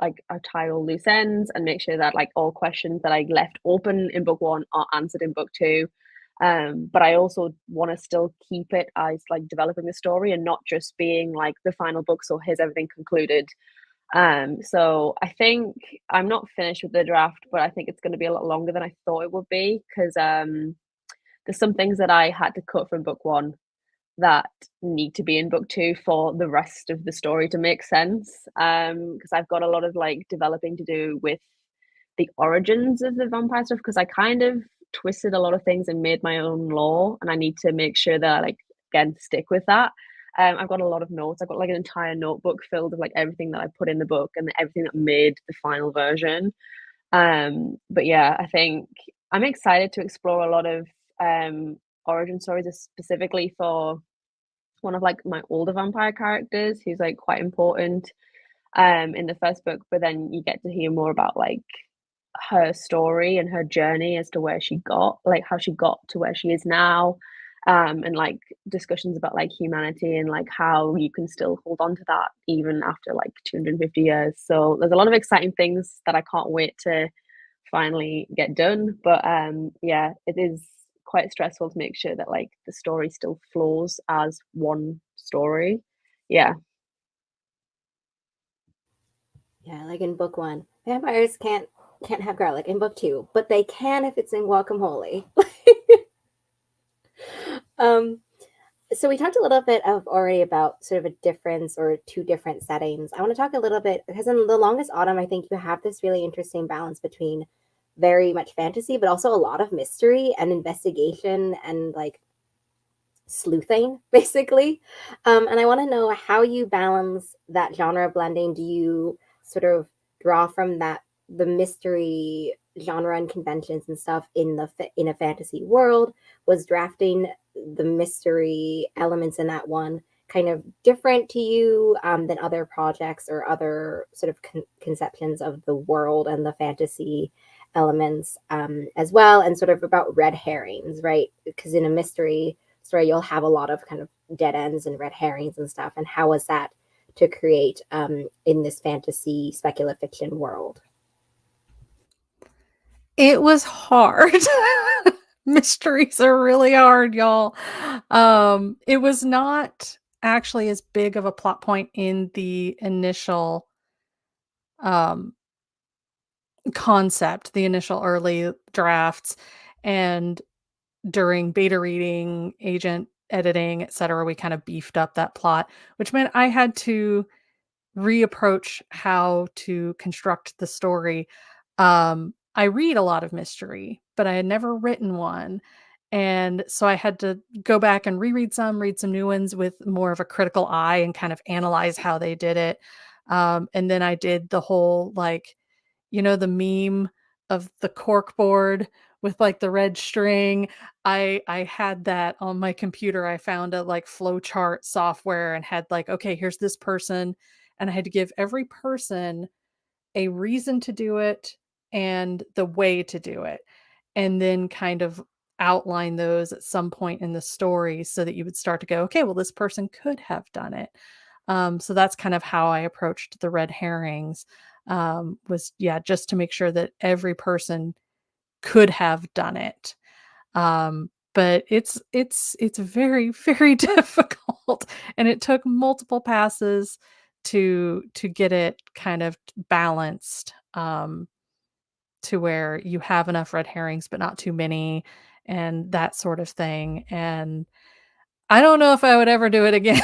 like, I tie all loose ends and make sure that, like, all questions that I left open in book 1 are answered in book 2. But I also want to still keep it as like developing the story and not just being like the final book, so here's everything concluded. So I think I'm not finished with the draft, but I think it's going to be a lot longer than I thought it would be, because there's some things that I had to cut from book 1 that need to be in book 2 for the rest of the story to make sense. Because I've got a lot of like developing to do with the origins of the vampire stuff, because I kind of twisted a lot of things and made my own lore, and I need to make sure that I like again stick with that. I've got a lot of notes. I've got like an entire notebook filled with like everything that I put in the book and everything that made the final version. But yeah, I think I'm excited to explore a lot of origin stories, specifically for one of like my older vampire characters who's like quite important in the first book, but then you get to hear more about like her story and her journey as to where she got, like how she got to where she is now, and like discussions about like humanity and like how you can still hold on to that even after like 250 years. So there's a lot of exciting things that I can't wait to finally get done. But yeah, it is quite stressful to make sure that like the story still flows as one story. Yeah. Yeah, like in book 1, vampires can't have garlic in book 2, but they can if it's in guacamole. um so we talked a little bit of already about sort of a difference or 2 different settings. I want to talk a little bit because in The Longest Autumn, I think you have this really interesting balance between very much fantasy, but also a lot of mystery and investigation and like sleuthing, basically. And I want to know how you balance that genre blending. Do you sort of draw from the mystery genre and conventions and stuff in a fantasy world? Was drafting the mystery elements in that one kind of different to you than other projects or other sort of conceptions of the world and the fantasy elements as well? And sort of about red herrings, right? Because in a mystery story, you'll have a lot of kind of dead ends and red herrings and stuff. And how was that to create in this fantasy speculative fiction world? It was hard. Mysteries are really hard, y'all. It was not actually as big of a plot point in the initial concept, the initial early drafts, and during beta reading, agent editing, etc., we kind of beefed up that plot, which meant I had to reapproach how to construct the story. I read a lot of mystery, but I had never written one. And so I had to go back and reread some, read some new ones with more of a critical eye and kind of analyze how they did it. And then I did the whole like, the meme of the cork board with like the red string. I had that on my computer. I found a like flowchart software and had like, okay, here's this person, and I had to give every person a reason to do it and the way to do it, and then kind of outline those at some point in the story so that you would start to go, okay, well, this person could have done it. So that's kind of how I approached the red herrings. Was just to make sure that every person could have done it. But it's very, very difficult, and it took multiple passes to get it kind of balanced, to where you have enough red herrings but not too many, and that sort of thing. And I don't know if I would ever do it again.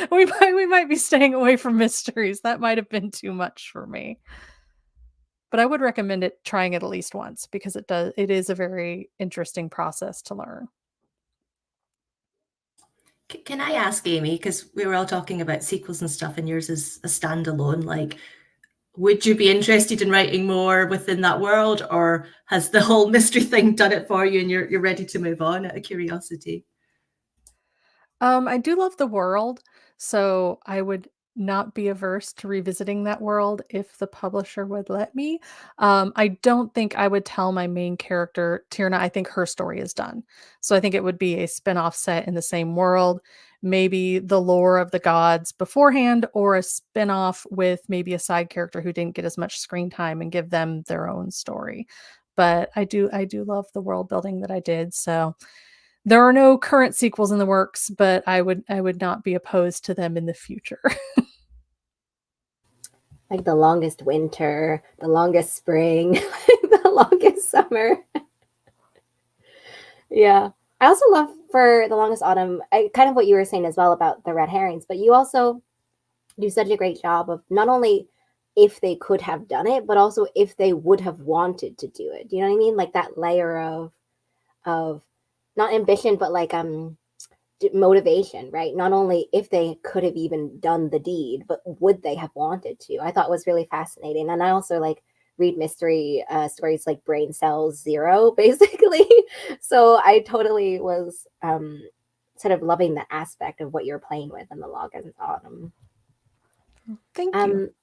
We might be staying away from mysteries. That might have been too much for me. But I would recommend trying it at least once, because it is a very interesting process to learn. Can I ask, Amy, because we were all talking about sequels and stuff, and yours is a standalone, like, would you be interested in writing more within that world, or has the whole mystery thing done it for you and you're ready to move on out of curiosity? I do love the world, so I would not be averse to revisiting that world if the publisher would let me. I don't think I would tell my main character, Tierna. I think her story is done. So I think it would be a spin-off set in the same world, maybe the lore of the gods beforehand, or a spin-off with maybe a side character who didn't get as much screen time and give them their own story. But I do love the world building that I did. So there are no current sequels in the works, but I would not be opposed to them in the future. Like the longest winter, the longest spring, the longest summer. Yeah. I also love for The Longest Autumn, kind of what you were saying as well about the red herrings, but you also do such a great job of not only if they could have done it, but also if they would have wanted to do it. Do you know what I mean? Like that layer of not ambition, but like motivation, right? Not only if they could have even done the deed, but would they have wanted to? I thought was really fascinating. And I also like read mystery stories like Brain Cells Zero, basically. So I totally was sort of loving the aspect of what you're playing with in The Longest Autumn. Thank you.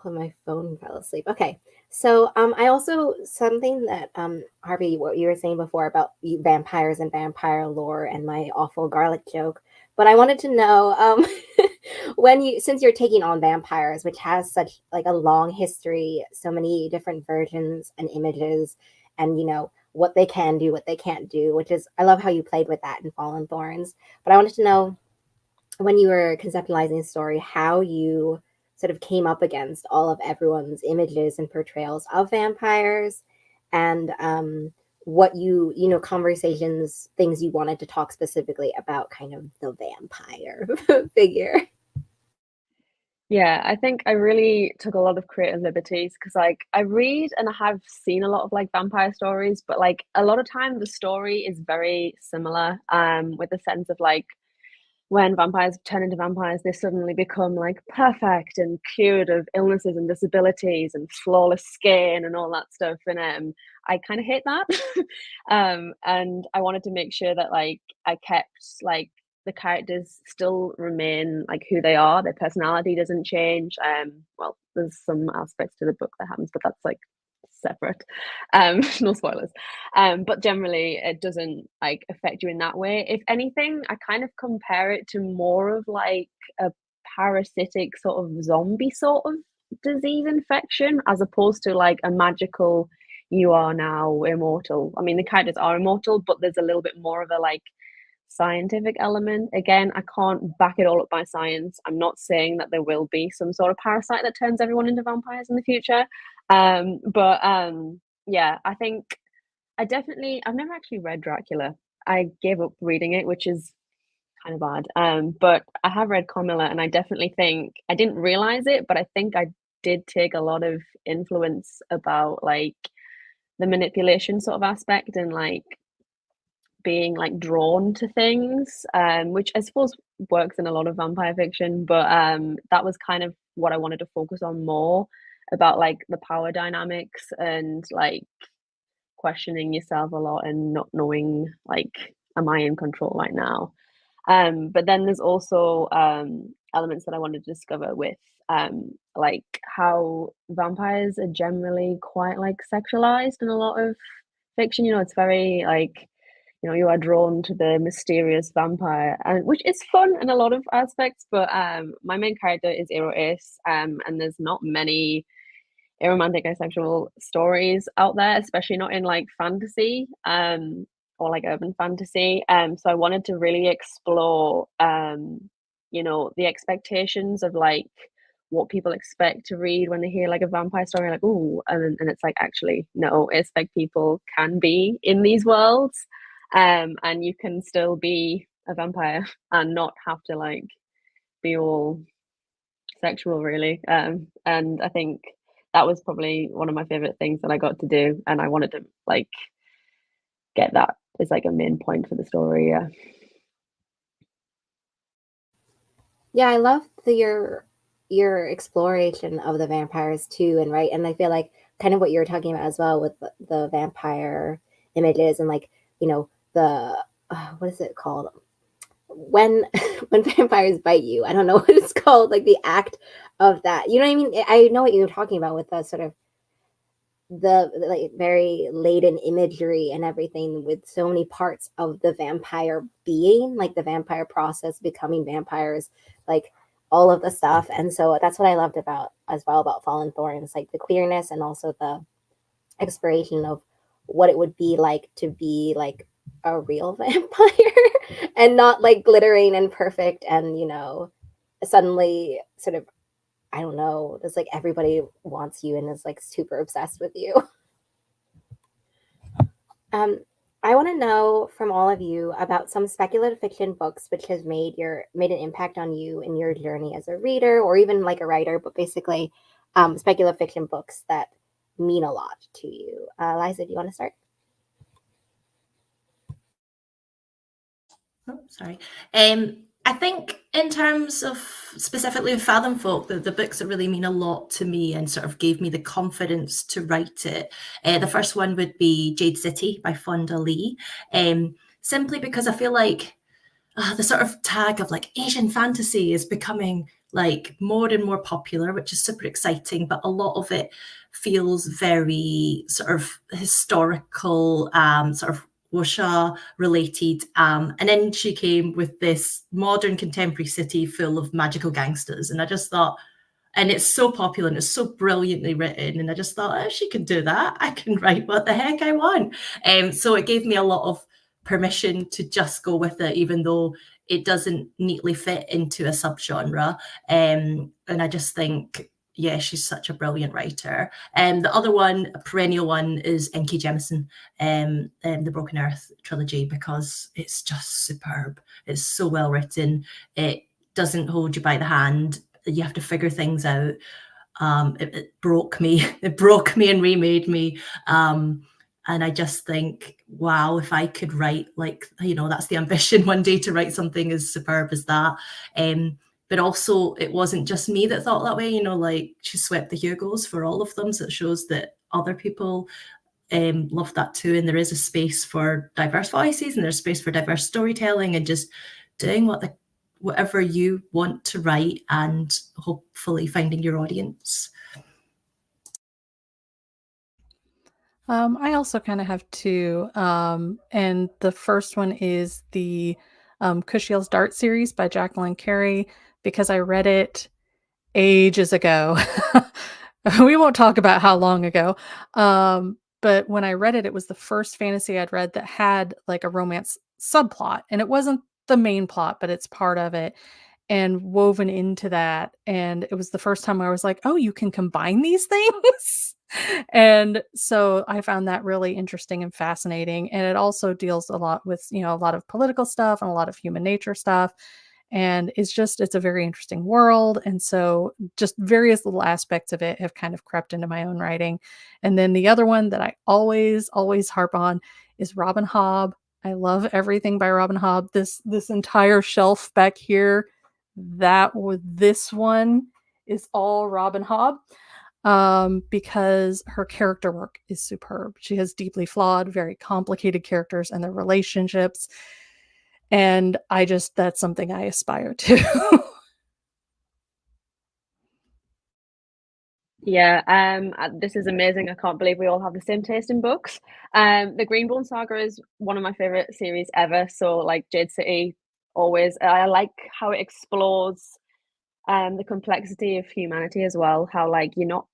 Oh, my phone fell asleep. Okay. So I also something that Harvey, what you were saying before about vampires and vampire lore and my awful garlic joke, but I wanted to know when you, since you're taking on vampires, which has such like a long history, so many different versions and images, and you know what they can do, what they can't do, which is I love how you played with that in Fallen Thorns. But I wanted to know when you were conceptualizing the story, how you sort of came up against all of everyone's images and portrayals of vampires, and what you know, conversations, things you wanted to talk specifically about kind of the vampire figure. Yeah, I think I really took a lot of creative liberties because, like, I read and I have seen a lot of like vampire stories, but like a lot of time the story is very similar, with the sense of like when vampires turn into vampires, they suddenly become like perfect and cured of illnesses and disabilities and flawless skin and all that stuff. And I kind of hate that. And I wanted to make sure that like I kept like the characters still remain like who they are. Their personality doesn't change. Well, there's some aspects to the book that happens, but that's like separate. No spoilers. But generally it doesn't like affect you in that way. If anything, I kind of compare it to more of like a parasitic sort of zombie sort of disease infection as opposed to like a magical you are now immortal. I mean, the characters are immortal, but there's a little bit more of a like scientific element. Again, I can't back it all up by science. I'm not saying that there will be some sort of parasite that turns everyone into vampires in the future. But yeah, I think I've never actually read Dracula. I gave up reading it, which is kind of bad. But I have read Carmilla, and I definitely think I didn't realize it, but I think I did take a lot of influence about like the manipulation sort of aspect and like being like drawn to things, which I suppose works in a lot of vampire fiction, but that was kind of what I wanted to focus on more about like the power dynamics and like questioning yourself a lot and not knowing like, am I in control right now? But then there's also elements that I wanted to discover with like how vampires are generally quite like sexualized in a lot of fiction. You know, it's very like, you know, you are drawn to the mysterious vampire, and which is fun in a lot of aspects. But my main character is Erois, and there's not many aromantic asexual stories out there, especially not in like fantasy, or like urban fantasy. So I wanted to really explore, you know, the expectations of like what people expect to read when they hear like a vampire story, like, oh, and it's like, actually, no, it's like people can be in these worlds, and you can still be a vampire and not have to like be all sexual, really. And I think that was probably one of my favorite things that I got to do, and I wanted to like get that as like a main point for the story. Yeah. Yeah, I love your exploration of the vampires too, and right, and I feel like kind of what you're talking about as well with the vampire images and like, you know, the what is it called when when vampires bite you? I don't know what it's called, like the act of that. You know what I mean? I know what you're talking about with the sort of the like very laden imagery and everything, with so many parts of the vampire being, like the vampire process, becoming vampires, like all of the stuff. And so that's what I loved about as well about Fallen Thorns, like the queerness and also the exploration of what it would be like to be like a real vampire and not like glittering and perfect and, you know, suddenly sort of, I don't know, it's like everybody wants you and is like super obsessed with you. Um, I want to know from all of you about some speculative fiction books which has made an impact on you in your journey as a reader or even like a writer, but basically speculative fiction books that mean a lot to you. Liza, do you want to start? Oh, sorry. I think in terms of specifically of Fathom Folk, the books that really mean a lot to me and sort of gave me the confidence to write it. The first one would be Jade City by Fonda Lee, simply because I feel like the sort of tag of like Asian fantasy is becoming like more and more popular, which is super exciting, but a lot of it feels very sort of historical, sort of wuxia related. And then she came with this modern contemporary city full of magical gangsters. And I just thought, and it's so popular and it's so brilliantly written. And I just thought, oh, she can do that. I can write what the heck I want. So it gave me a lot of permission to just go with it, even though it doesn't neatly fit into a subgenre. And I just think, yeah, she's such a brilliant writer. And the other one, a perennial one, is N.K. Jemisin, the Broken Earth trilogy, because it's just superb. It's so well written. It doesn't hold you by the hand. You have to figure things out. It broke me. It broke me and remade me. And I just think, wow, if I could write like, that's the ambition one day, to write something as superb as that. But also, it wasn't just me that thought that way. Like she swept the Hugos for all of them, so it shows that other people love that too. And there is a space for diverse voices, and there's space for diverse storytelling, and just doing whatever you want to write, and hopefully finding your audience. I also kind of have two, and the first one is the Kushiel's Dart series by Jacqueline Carey, because I read it ages ago. We won't talk about how long ago, but when I read it, it was the first fantasy I'd read that had like a romance subplot, and it wasn't the main plot, but it's part of it and woven into that. And it was the first time I was like, oh, you can combine these things. And so I found that really interesting and fascinating. And it also deals a lot with, a lot of political stuff and a lot of human nature stuff. And it's a very interesting world. And so just various little aspects of it have kind of crept into my own writing. And then the other one that I always, always harp on is Robin Hobb. I love everything by Robin Hobb. This entire shelf back here, this one is all Robin Hobb, because her character work is superb. She has deeply flawed, very complicated characters and their relationships. And that's something I aspire to. Yeah, this is amazing. I can't believe we all have the same taste in books. The Greenbone Saga is one of my favorite series ever. So like Jade City, always. I like how it explores the complexity of humanity as well. How like you're not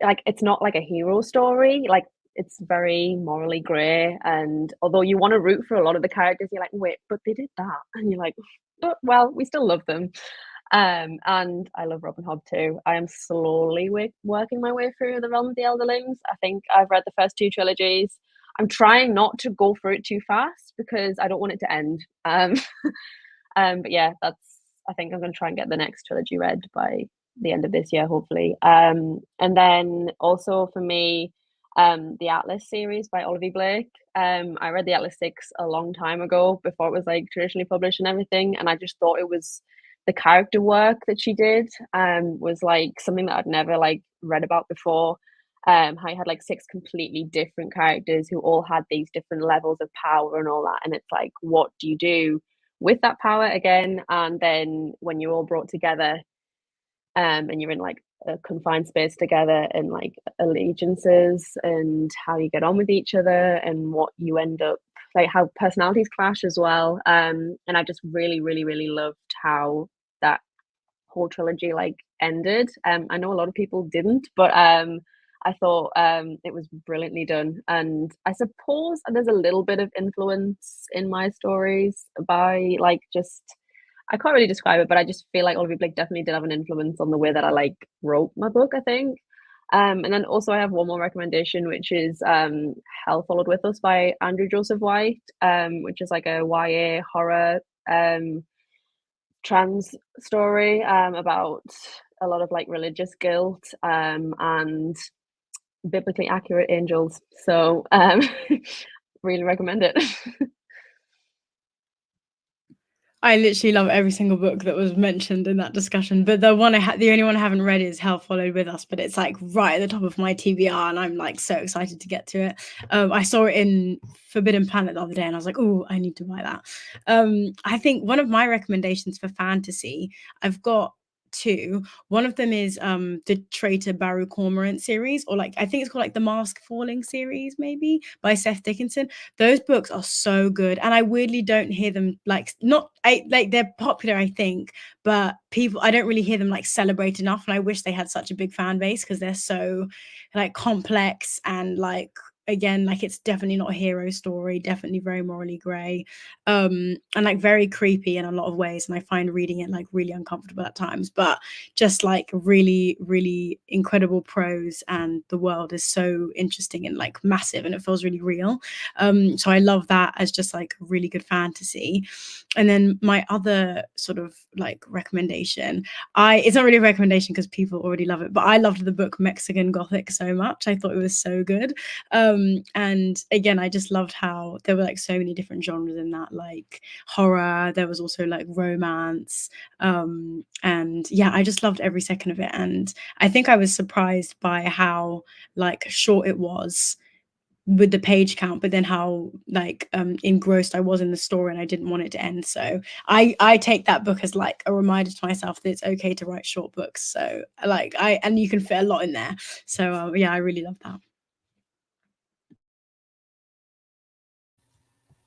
like it's not like a hero story. Like it's very morally grey, and although you want to root for a lot of the characters, you're like, wait, but they did that, and you're like, but well, we still love them. And I love Robin Hobb too. I am slowly working my way through The Realm of the Elderlings. I think I've read the first two trilogies. I'm trying not to go through it too fast because I don't want it to end. But yeah, I think I'm going to try and get the next trilogy read by the end of this year, hopefully. And then also for me, the Atlas series by Olivia Blake. I read the Atlas 6 a long time ago before it was like traditionally published and everything, and I just thought it was the character work that she did was like something that I'd never like read about before. How you had like six completely different characters who all had these different levels of power and all that, and it's like, what do you do with that power again? And then when you're all brought together, and you're in like a confined space together, and like allegiances and how you get on with each other and what you end up like, how personalities clash as well. And I just really, really, really loved how that whole trilogy like ended. I know a lot of people didn't, but I thought it was brilliantly done. And I suppose there's a little bit of influence in my stories by like just I can't really describe it, but I just feel like Olivia Blake definitely did have an influence on the way that I like wrote my book, I think. And then also I have one more recommendation, which is Hell Followed With Us by Andrew Joseph White, which is like a YA horror trans story about a lot of like religious guilt and biblically accurate angels. So really recommend it. I literally love every single book that was mentioned in that discussion, but the only one I haven't read is Hell Followed With Us, but it's like right at the top of my TBR, and I'm like so excited to get to it. I saw it in Forbidden Planet the other day, and I was like, oh, I need to buy that. I think one of my recommendations for fantasy, I've got two. One of them is the Traitor Baru Cormorant series, or like I think it's called like the Mask Falling series, maybe by Seth Dickinson. Those books are so good, and I weirdly don't hear them like they're popular, I think, but I don't really hear them like celebrate enough, and I wish they had such a big fan base because they're so like complex and like again like it's definitely not a hero story, definitely very morally gray, and like very creepy in a lot of ways, and I find reading it like really uncomfortable at times, but just like really really incredible prose, and the world is so interesting and like massive, and it feels really real. So I love that as just like really good fantasy. And then my other sort of like recommendation, it's not really a recommendation because people already love it, but I loved the book Mexican Gothic so much. I thought it was so good. And again, I just loved how there were like so many different genres in that, like horror, there was also like romance, and yeah, I just loved every second of it. And I think I was surprised by how like short it was with the page count, but then how like engrossed I was in the story, and I didn't want it to end. So I take that book as like a reminder to myself that it's okay to write short books. So like and you can fit a lot in there. So yeah, I really love that.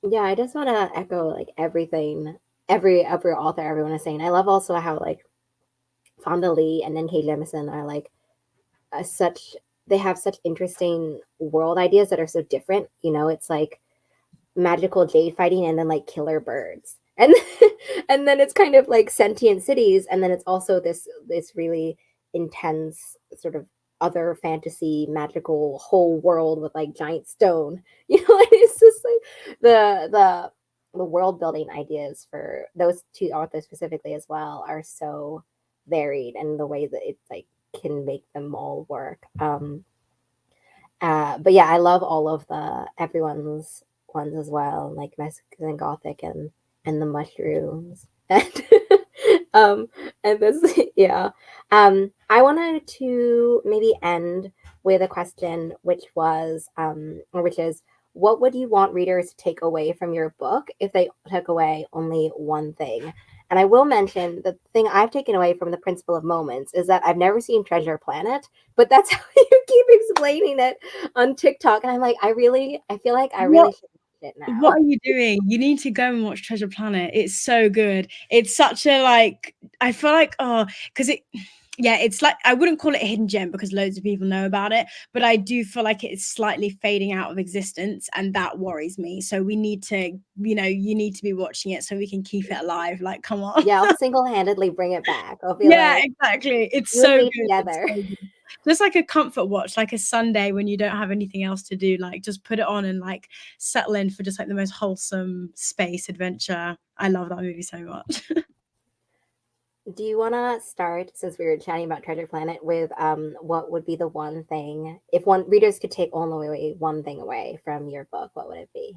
Yeah, I just want to echo like everything every author everyone is saying. I love also how like Fonda Lee and N.K. Jemisin are like such they have such interesting world ideas that are so different. You know, it's like magical jade fighting and then like killer birds. And and then it's kind of like sentient cities, and then it's also this really intense sort of other fantasy magical whole world with like giant stone. You know, and it's just like the world building ideas for those two authors specifically as well are so varied, and the way that it like can make them all work. But yeah, I love all of the everyone's ones as well, like Mexican Gothic and the mushrooms. um and this yeah. I wanted to maybe end with a question which is, what would you want readers to take away from your book if they took away only one thing? And I will mention the thing I've taken away from the Principle of Moments is that I've never seen Treasure Planet, but that's how you keep explaining it on TikTok. And I'm like, I feel like I really should watch it now. What are you doing? You need to go and watch Treasure Planet. It's so good. It's such a like, I feel like, because it's like, I wouldn't call it a hidden gem because loads of people know about it, but I do feel like it's slightly fading out of existence, and that worries me. So we need to, you need to be watching it so we can keep it alive. Like, come on. Yeah, I'll single-handedly bring it back. I'll be Yeah, like, exactly. It's you and so me good. together. It's so good. Just like a comfort watch, like a Sunday when you don't have anything else to do, like just put it on and like settle in for just like the most wholesome space adventure. I love that movie so much. Do you want to start, since we were chatting about Treasure Planet, with what would be the one thing, if one readers could take only one thing away from your book, what would it be?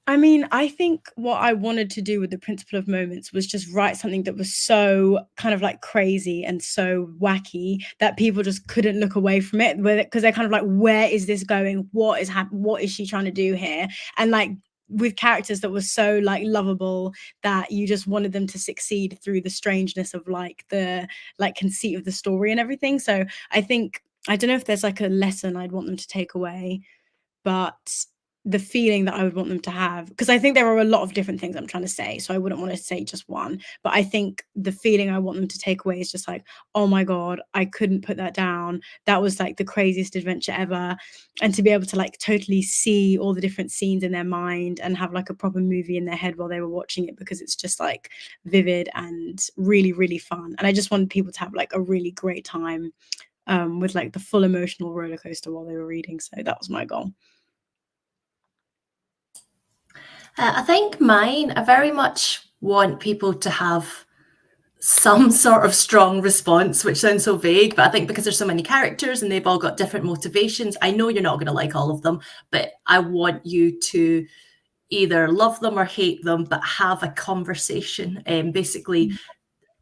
I mean, I think what I wanted to do with the Principle of Moments was just write something that was so kind of like crazy and so wacky that people just couldn't look away from it, because they're kind of like, where is this going? What is happening? What is she trying to do here? And like with characters that were so like lovable that you just wanted them to succeed through the strangeness of like the like conceit of the story and everything. So I think, I don't know if there's like a lesson I'd want them to take away, but the feeling that I would want them to have, because I think there are a lot of different things I'm trying to say, so I wouldn't want to say just one, but I think the feeling I want them to take away is just like, oh my god, I couldn't put that down, that was like the craziest adventure ever. And to be able to like totally see all the different scenes in their mind and have like a proper movie in their head while they were watching it, because it's just like vivid and really really fun, and I just want people to have like a really great time with like the full emotional roller coaster while they were reading. So that was my goal. I think mine, I very much want people to have some sort of strong response, which sounds so vague, but I think because there's so many characters and they've all got different motivations, I know you're not going to like all of them, but I want you to either love them or hate them, but have a conversation. Basically,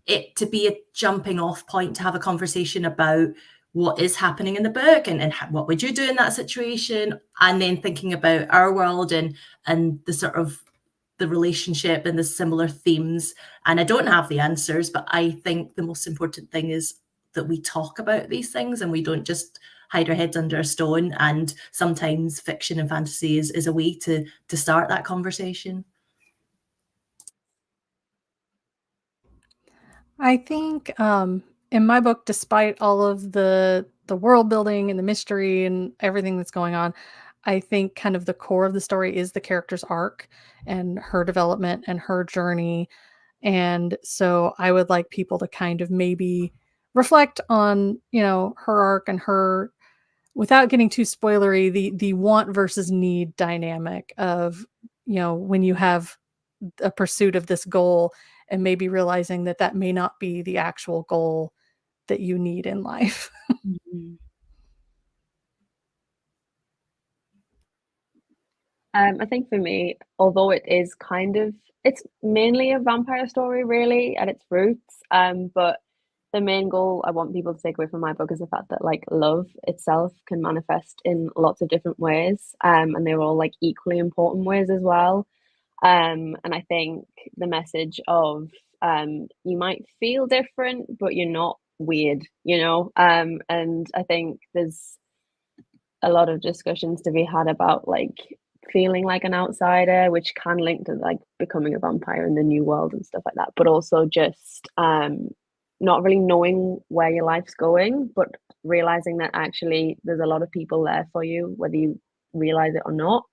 it to be a jumping off point to have a conversation about what is happening in the book and what would you do in that situation, and then thinking about our world and the sort of the relationship and the similar themes. And I don't have the answers, but I think the most important thing is that we talk about these things and we don't just hide our heads under a stone. And sometimes fiction and fantasy is a way to start that conversation. I think in my book, despite all of the world building and the mystery and everything that's going on, I think kind of the core of the story is the character's arc and her development and her journey. And so I would like people to kind of maybe reflect on, her arc and her, without getting too spoilery, the want versus need dynamic of, when you have a pursuit of this goal and maybe realizing that that may not be the actual goal that you need in life. Mm-hmm. I think for me, although it's mainly a vampire story really at its roots, but the main goal I want people to take away from my book is the fact that like love itself can manifest in lots of different ways, and they're all like equally important ways as well. And I think the message of you might feel different, but you're not weird, and I think there's a lot of discussions to be had about like feeling like an outsider, which can link to like becoming a vampire in the new world and stuff like that, but also just not really knowing where your life's going, but realizing that actually there's a lot of people there for you, whether you realize it or not.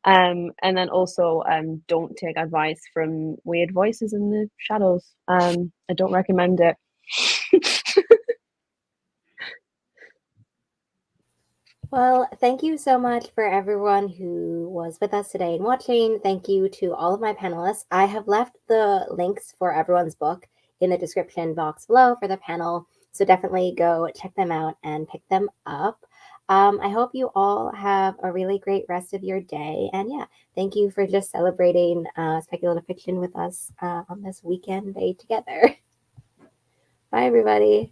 And then also don't take advice from weird voices in the shadows. I don't recommend it. Well, thank you so much for everyone who was with us today and watching. Thank you to all of my panelists. I have left the links for everyone's book in the description box below for the panel, so definitely go check them out and pick them up. I hope you all have a really great rest of your day. And yeah, thank you for just celebrating speculative fiction with us on this weekend day together. Bye, everybody.